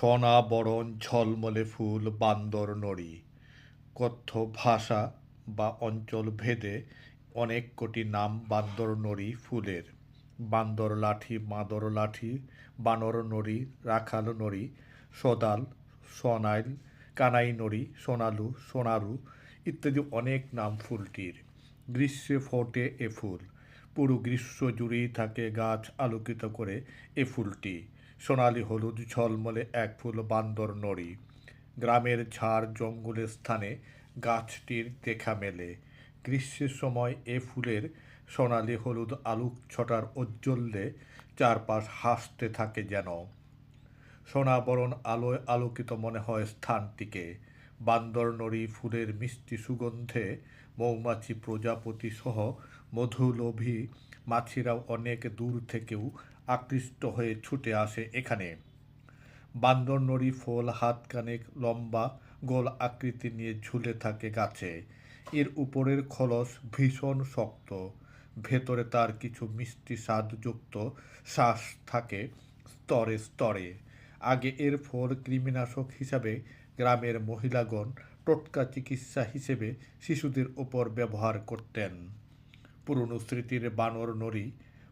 সোনা বরণ ঝলমলে ফুল বান্দর নড়ি। কথ্য ভাষা বা অঞ্চল ভেদে অনেক কোটি নাম বান্দর নড়ি ফুলের। বান্দর লাঠি, মাদর লাঠি, বানর নড়ি, রাখাল নড়ি, সদাল, সনাইল, কানাই নড়ি, সোনালু, সোনারু ইত্যাদি অনেক নাম ফুলটির। গ্রীষ্মে ফোটে এ ফুল। পুরো গ্রীষ্ম জুড়েই থাকে গাছ আলোকিত করে এ ফুলটি। সোনালি হলুদ ঝলমলে এক ফুল বান্দর নড়ি। গ্রামের ঝাড় জঙ্গলের স্থানে গাছটির দেখা মেলে। গ্রীষ্মের সময় এ ফুলের সোনালি হলুদ আলোক ছটার ঔজ্জ্বল্যে চারপাশ হাসতে থাকে যেন। সোনাবরণ আলোয় আলোকিত মনে হয় স্থানটিকে। বান্দরনড়ী ফুলের মিষ্টি সুগন্ধে মৌমাছি প্রজাপতি সহ মধুলোভী মাছিরাও অনেক দূর থেকেও আকৃষ্ট হয়ে ছুটে আসে এখানে। বান্দরনড়ী ফুল হাতখানেক লম্বা গোল আকৃতি নিয়ে ঝুলে থাকে গাছে। এর উপরের খোলস ভীষণ শক্ত। ভেতরে তার কিছু মিষ্টি স্বাদযুক্ত শ্বাস থাকে স্তরে স্তরে। আগে এর ফল কৃমিনাশক হিসাবে গ্রামের মহিলাগণ টোটকা চিকিৎসা হিসেবে শিশুদের ওপর ব্যবহার করতেন। পুরনো স্মৃতির বানর নড়ি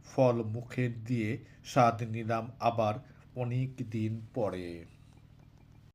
ফল মুখে দিয়ে স্বাদ নিলাম আবার অনেক দিন পরে।